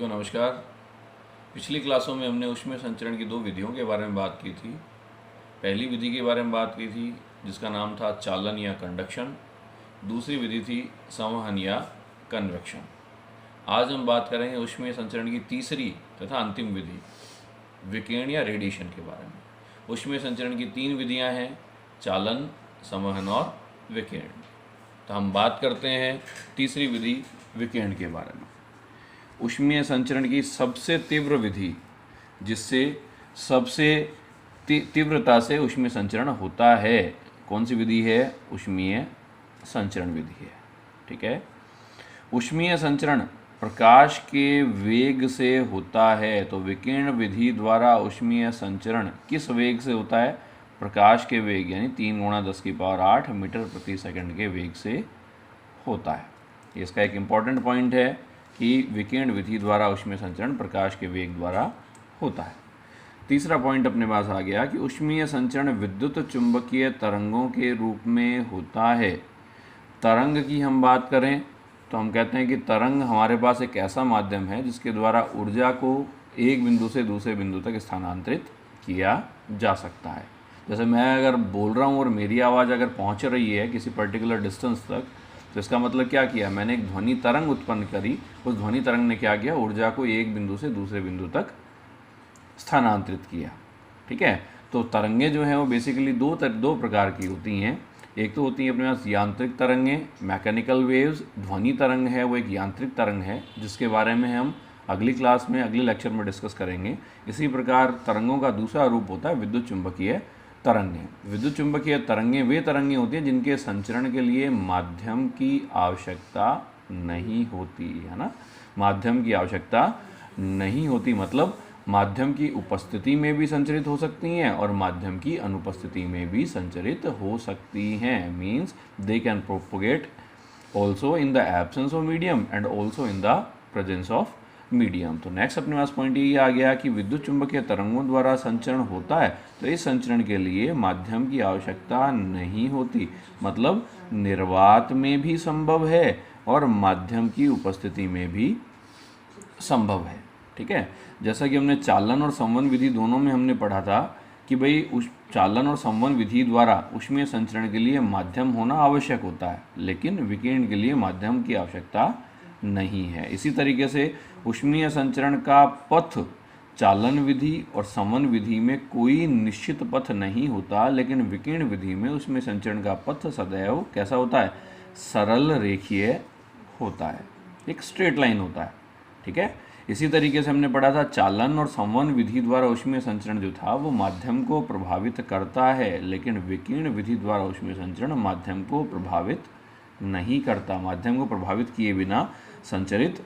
को नमस्कार। पिछली क्लासों में हमने ऊष्मीय संचरण की दो विधियों के बारे में बात की थी। पहली विधि के बारे में बात की थी जिसका नाम था चालन या कंडक्शन। दूसरी विधि थी संवहन या कन्वेक्शन। आज हम बात करेंगे ऊष्मीय संचरण की तीसरी तथा अंतिम विधि विकिरण या रेडिएशन के बारे में। ऊष्मीय संचरण की तीन विधियां हैं, चालन, संवहन और विकिरण। तो हम बात करते हैं तीसरी विधि विकिरण के बारे में। ऊष्मीय संचरण की सबसे तीव्र विधि जिससे सबसे तीव्रता से ऊष्मीय संचरण होता है, कौन सी विधि है? ऊष्मीय संचरण विधि है। ठीक है। ऊष्मीय संचरण प्रकाश के वेग से होता है, तो विकिरण विधि द्वारा ऊष्मीय संचरण किस वेग से होता है? प्रकाश के वेग यानी 3 × 10⁸ मीटर प्रति सेकंड के वेग से होता है। इसका एक इम्पॉर्टेंट पॉइंट है कि विकिरण विधि द्वारा ऊष्मीय संचरण प्रकाश के वेग द्वारा होता है। तीसरा पॉइंट अपने पास आ गया कि ऊष्मीय संचरण विद्युत चुंबकीय तरंगों के रूप में होता है। तरंग की हम बात करें तो हम कहते हैं कि तरंग हमारे पास एक ऐसा माध्यम है जिसके द्वारा ऊर्जा को एक बिंदु से दूसरे बिंदु तक स्थानांतरित किया जा सकता है। जैसे मैं अगर बोल रहा हूँ और मेरी आवाज़ अगर पहुँच रही है किसी पर्टिकुलर डिस्टेंस तक, तो इसका मतलब क्या किया? मैंने एक ध्वनि तरंग उत्पन्न करी। उस ध्वनि तरंग ने क्या किया? ऊर्जा को एक बिंदु से दूसरे बिंदु तक स्थानांतरित किया। ठीक है। तो तरंगें जो हैं वो बेसिकली दो प्रकार की होती हैं। एक तो होती है अपने पास यांत्रिक तरंगें, मैकेनिकल वेव्स। ध्वनि तरंग है वो एक यांत्रिक तरंग है जिसके बारे में हम अगली क्लास में अगले लेक्चर में डिस्कस करेंगे। इसी प्रकार तरंगों का दूसरा रूप होता है विद्युत चुंबकीय तरंगें। विद्युत चुंबकीय तरंगें वे तरंगें होती हैं जिनके संचरण के लिए माध्यम की आवश्यकता नहीं होती है ना। माध्यम की आवश्यकता नहीं होती मतलब माध्यम की उपस्थिति में भी संचरित हो सकती हैं और माध्यम की अनुपस्थिति में भी संचरित हो सकती हैं। Means they can propagate also in the absence of medium and also in the presence of medium. तो नेक्स्ट अपने पास पॉइंट ये आ गया कि विद्युत चुंबकीय तरंगों द्वारा संचरण होता है, तो इस संचरण के लिए माध्यम की आवश्यकता नहीं होती, मतलब निर्वात में भी संभव है और माध्यम की उपस्थिति में भी संभव है। ठीक है। जैसा कि हमने चालन और संवहन विधि दोनों में हमने पढ़ा था कि भाई उस चालन और संवहन विधि द्वारा ऊष्मीय संचरण के लिए माध्यम होना आवश्यक होता है, लेकिन विकिरण के लिए माध्यम की आवश्यकता नहीं है। इसी तरीके से ऊष्मीय संचरण का पथ चालन विधि और संवहन विधि में कोई निश्चित पथ नहीं होता, लेकिन विकिरण विधि में ऊष्मीय संचरण का पथ सदैव कैसा होता है? सरल रेखीय होता है, एक स्ट्रेट लाइन होता है। ठीक है। इसी तरीके से हमने पढ़ा था चालन और संवहन विधि द्वारा ऊष्मीय संचरण जो था वो माध्यम को प्रभावित करता है, लेकिन विकिरण विधि द्वारा ऊष्मीय संचरण माध्यम को प्रभावित नहीं करता। माध्यम को प्रभावित किए बिना संचरित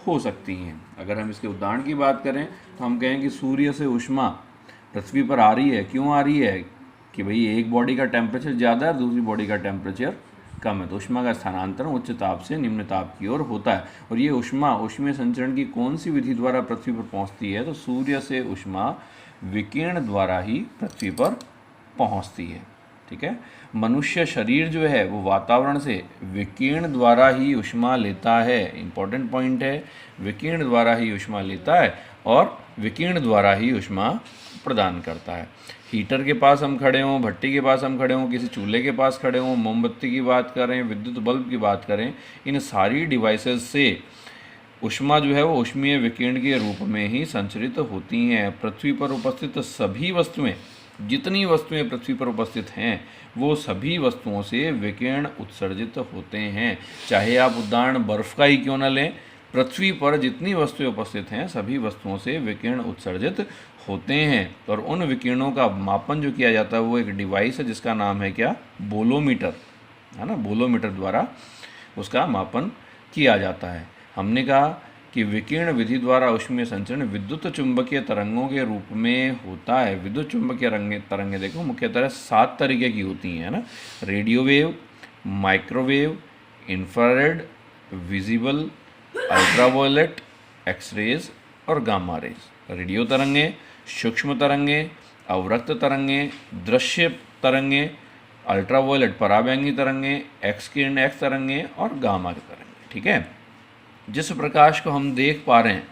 हो सकती हैं। अगर हम इसके उदाहरण की बात करें तो हम कहें कि सूर्य से ऊष्मा पृथ्वी पर आ रही है। क्यों आ रही है? कि भाई एक बॉडी का टेम्परेचर ज़्यादा है, दूसरी बॉडी का टेम्परेचर कम है, तो ऊष्मा का स्थानांतरण उच्च ताप से निम्न ताप की ओर होता है। और ये ऊष्मा ऊष्मीय संचरण की कौन सी विधि द्वारा पृथ्वी पर पहुंचती है? तो सूर्य से ऊष्मा विकिरण द्वारा ही पृथ्वी पर पहुंचती है। ठीक है। मनुष्य शरीर जो है वो वातावरण से विकिरण द्वारा ही ऊष्मा लेता है। इंपॉर्टेंट पॉइंट है, विकिरण द्वारा ही ऊष्मा लेता है और विकिरण द्वारा ही ऊष्मा प्रदान करता है। हीटर के पास हम खड़े हों, भट्टी के पास हम खड़े हों, किसी चूल्हे के पास खड़े हों, मोमबत्ती की बात करें, विद्युत बल्ब की बात करें, इन सारी डिवाइसेस से ऊष्मा जो है वो ऊष्मीय विकिरण के रूप में ही संचरित होती हैं। पृथ्वी पर उपस्थित सभी वस्तुएं, जितनी वस्तुएं पृथ्वी पर उपस्थित हैं वो सभी वस्तुओं से विकिरण उत्सर्जित होते हैं। चाहे आप उदाहरण बर्फ़ का ही क्यों न लें, पृथ्वी पर जितनी वस्तुएं उपस्थित हैं सभी वस्तुओं से विकिरण उत्सर्जित होते हैं। और उन विकिरणों का मापन जो किया जाता है वो एक डिवाइस है जिसका नाम है क्या? बोलोमीटर, है ना। बोलोमीटर द्वारा उसका मापन किया जाता है। हमने कहा कि विकिरण विधि द्वारा ऊष्मीय संचरण विद्युत चुंबकीय तरंगों के रूप में होता है। विद्युत चुंबकीय तरंगें देखो मुख्यतः 7 तरीके की होती हैं ना। Radio wave, microwave, infrared, visible, ultraviolet, X rays और गामा रेज। रेडियो तरंगें, सूक्ष्म तरंगें, अवरक्त तरंगें, दृश्य तरंगें, अल्ट्रावायलेट पराबैंगनी तरंगें, एक्स किरण तरंगें और गामा की तरंगें। ठीक है। जिस प्रकाश को हम देख पा रहे हैं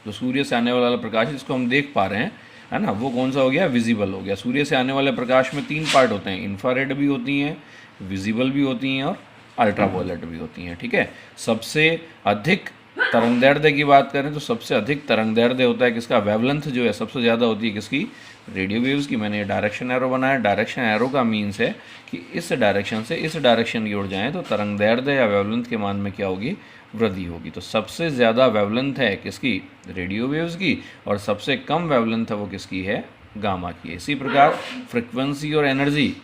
तो सूर्य से आने वाला प्रकाश जिसको हम देख पा रहे हैं, है ना, वो कौन सा हो गया, विजिबल हो गया। सूर्य से आने वाले प्रकाश में 3 पार्ट होते हैं, इंफ्रारेड भी होती हैं, विजिबल भी होती हैं और अल्ट्रावायलेट भी होती हैं, ठीक है। सबसे अधिक तरंगदैर्ध्य की बात करें तो सबसे अधिक तरंगदैर्ध्य होता है किसका, वेवलेंथ जो है सबसे ज़्यादा होती है किसकी, रेडियो वेव्स की। मैंने ये डायरेक्शन एरो बनाया, डायरेक्शन एरो का मीन्स है कि इस डायरेक्शन से इस डायरेक्शन की ओर जाएं तो तरंगदैर्ध्य या वेवलेंथ के मान में क्या होगी, वृद्धि होगी। तो सबसे ज़्यादा वेवलेंथ है किसकी, रेडियो वेव्स की, और सबसे कम वेवलेंथ है वो किसकी है, गामा की। इसी प्रकार फ्रिक्वेंसी और एनर्जी,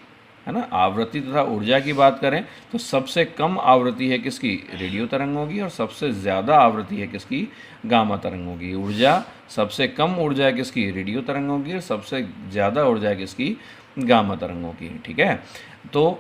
है ना, आवृत्ति तथा ऊर्जा की बात करें तो सबसे कम आवृत्ति है किसकी, रेडियो तरंगों की, और सबसे ज़्यादा आवृत्ति है किसकी, गामा तरंगों की। ऊर्जा, सबसे कम ऊर्जा है किसकी, रेडियो तरंगों की, और सबसे ज़्यादा ऊर्जा है किसकी, गामा तरंगों की, ठीक है। तो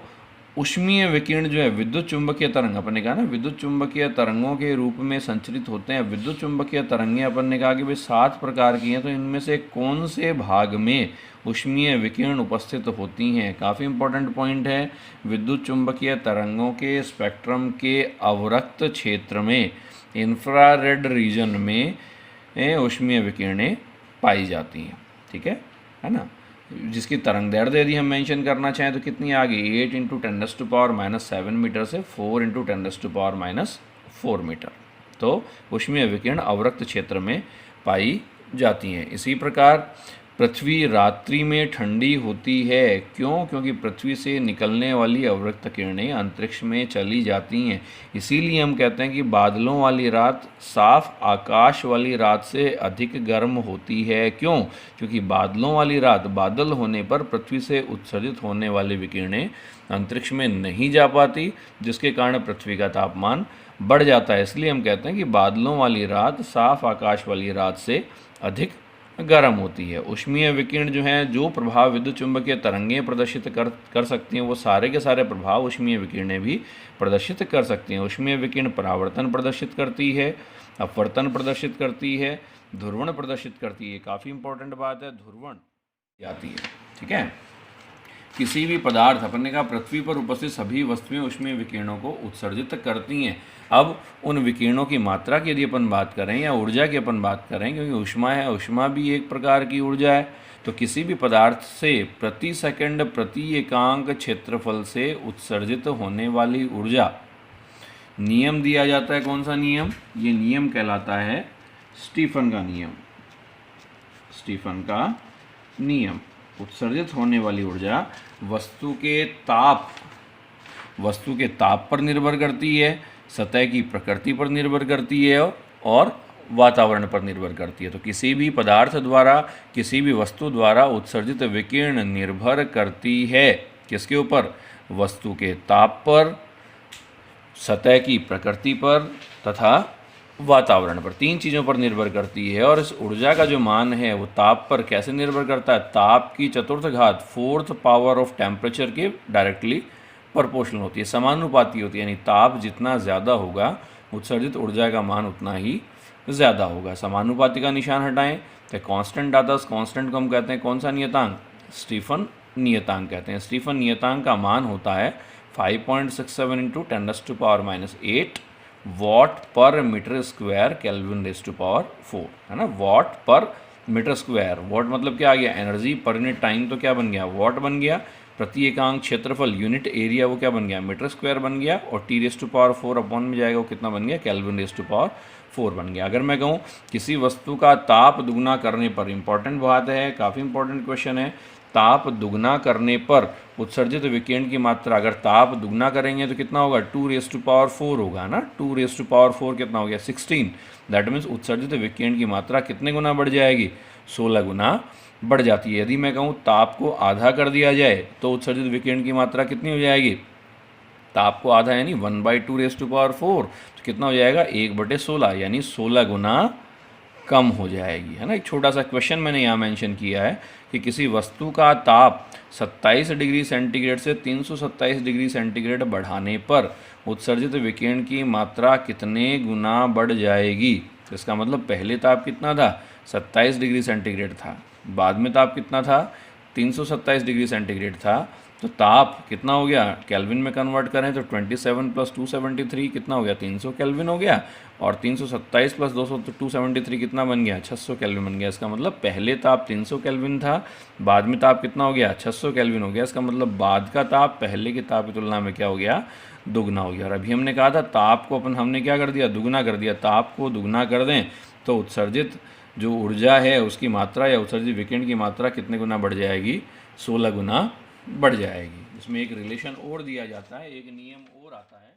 ऊष्मीय विकिरण जो है विद्युत चुंबकीय तरंग, अपन ने कहा ना विद्युत चुंबकीय तरंगों के रूप में संचरित होते हैं। विद्युत चुंबकीय तरंगें अपन ने कहा कि भाई 7 प्रकार की हैं, तो इनमें से कौन से भाग में ऊष्मीय विकिरण उपस्थित होती हैं, काफ़ी इंपॉर्टेंट पॉइंट है। विद्युत चुंबकीय तरंगों के स्पेक्ट्रम के अवरक्त क्षेत्र में, इंफ्रारेड रीजन में ऊष्मीय विकिरणें पाई जाती हैं, ठीक है ना। जिसकी तरंगदैर्ध्य यदि हम मेंशन करना चाहें तो कितनी आ गई, 8 × 10⁻⁷ मीटर से 4 × 10⁻⁴ मीटर। तो ऊष्मीय विकिरण अवरक्त क्षेत्र में पाई जाती हैं। इसी प्रकार पृथ्वी रात्रि में ठंडी होती है, क्यों, क्योंकि पृथ्वी से निकलने वाली अवरक्त किरणें अंतरिक्ष में चली जाती हैं। इसीलिए हम कहते हैं कि बादलों वाली रात साफ आकाश वाली रात से अधिक गर्म होती है। क्यों, क्योंकि बादलों वाली रात, बादल होने पर पृथ्वी से उत्सर्जित होने वाली विकिरणें अंतरिक्ष में नहीं जा पाती, जिसके कारण पृथ्वी का तापमान बढ़ जाता है। इसलिए हम कहते हैं कि बादलों वाली रात साफ आकाश वाली रात से अधिक गर्म होती है। ऊष्मीय विकिरण जो है, जो प्रभाव विद्युत चुंबकीय तरंगें प्रदर्शित कर सकती हैं, वो सारे के सारे प्रभाव ऊष्मीय विकिरणें भी प्रदर्शित कर सकती हैं। ऊष्मीय विकिरण परावर्तन प्रदर्शित करती है, अपवर्तन प्रदर्शित करती है, ध्रुवण प्रदर्शित करती है। काफ़ी इंपॉर्टेंट बात है, ध्रुवण जाती है, ठीक है। किसी भी पदार्थ, अपन ने कहा पृथ्वी पर उपस्थित सभी वस्तुएं ऊष्मीय विकिरणों को उत्सर्जित करती हैं। अब उन विकिरणों की मात्रा की यदि अपन बात करें या ऊर्जा की अपन बात करें, क्योंकि ऊष्मा है, ऊष्मा भी एक प्रकार की ऊर्जा है, तो किसी भी पदार्थ से प्रति सेकंड प्रति एकांक क्षेत्रफल से उत्सर्जित होने वाली ऊर्जा, नियम दिया जाता है। कौन सा नियम, ये नियम कहलाता है स्टीफन का नियम। स्टीफन का नियम, उत्सर्जित होने वाली ऊर्जा वस्तु के ताप पर निर्भर करती है, सतह की प्रकृति पर निर्भर करती है और वातावरण पर निर्भर करती है। तो किसी भी पदार्थ द्वारा, किसी भी वस्तु द्वारा उत्सर्जित विकिरण निर्भर करती है किसके ऊपर, वस्तु के ताप पर, सतह की प्रकृति पर तथा वातावरण पर। 3 चीज़ों पर निर्भर करती है। और इस ऊर्जा का जो मान है वो ताप पर कैसे निर्भर करता है, ताप की चतुर्थ घात 4th पावर ऑफ टेम्परेचर के डायरेक्टली प्रोपोर्शनल होती है, समानुपाती होती है। यानी ताप जितना ज़्यादा होगा उत्सर्जित ऊर्जा का मान उतना ही ज़्यादा होगा। समानुपाती का निशान हटाएं तो कांस्टेंट आता है। उस कांस्टेंट को हम कहते हैं कौन सा नियतांक, स्टीफन नियतांक कहते हैं। स्टीफन नियतांक का मान होता है 5.67 × 10⁻⁸ watt per metre square kelvin raise to power 4, है ना। What per metre square, what मतलब क्या आ गया, एनर्जी, पर यूनिट टाइम तो क्या बन गया, वॉट बन गया। प्रति एकांक क्षेत्रफल, यूनिट एरिया, वो क्या बन गया, मीटर स्क्वायर बन गया। और T raise to power 4 upon में जाएगा, वो कितना बन गया, केल्विन रेज़ टू पावर 4 बन गया। अगर मैं कहूँ किसी वस्तु का ताप दुगना करने पर, इंपॉर्टेंट बात है, काफ़ी इंपॉर्टेंट क्वेश्चन है, ताप दुगना करने पर उत्सर्जित विकिरण की मात्रा, अगर ताप दुगना करेंगे तो कितना होगा, 2 रेज़ टू पावर 4 होगा ना। 2 रेज़ टू पावर 4 कितना हो गया, 16। दैट मीन्स उत्सर्जित विकिरण की मात्रा कितने गुना बढ़ जाएगी, 16 गुना बढ़ जाती है। यदि मैं कहूँ ताप को आधा कर दिया जाए तो उत्सर्जित विकिरण की मात्रा कितनी हो जाएगी, ताप को आधा यानी 1/2 रेज़ टू पावर 4, तो कितना हो जाएगा, 1/16, यानी 16 गुना कम हो जाएगी, है ना। एक छोटा सा क्वेश्चन मैंने यहाँ मेंशन किया है कि किसी वस्तु का ताप 27 डिग्री सेंटीग्रेड से 327 डिग्री सेंटीग्रेड बढ़ाने पर उत्सर्जित विकिरण की मात्रा कितने गुना बढ़ जाएगी। तो इसका मतलब पहले ताप कितना था, 27 डिग्री सेंटीग्रेड था, बाद में ताप कितना था, 327 डिग्री सेंटीग्रेड था, तो ताप कितना हो गया, केल्विन में कन्वर्ट करें तो 27 + 273 कितना हो गया, 300 केल्विन हो गया। और 327 + 200 तो 273 कितना बन गया, 600 केल्विन बन गया। इसका मतलब पहले ताप 300 केल्विन था, बाद में ताप कितना हो गया, 600 केल्विन हो गया। इसका मतलब बाद का ताप पहले के ताप की तुलना में क्या हो गया, दुगना हो गया। और अभी हमने कहा था ताप को हमने क्या कर दिया, दुगना कर दिया। ताप को दुगना कर दें तो उत्सर्जित जो ऊर्जा है उसकी मात्रा या उत्सर्जित विकिरण की मात्रा कितने गुना बढ़ जाएगी, 16 गुना बढ़ जाएगी। इसमें एक रिलेशन और दिया जाता है, एक नियम और आता है।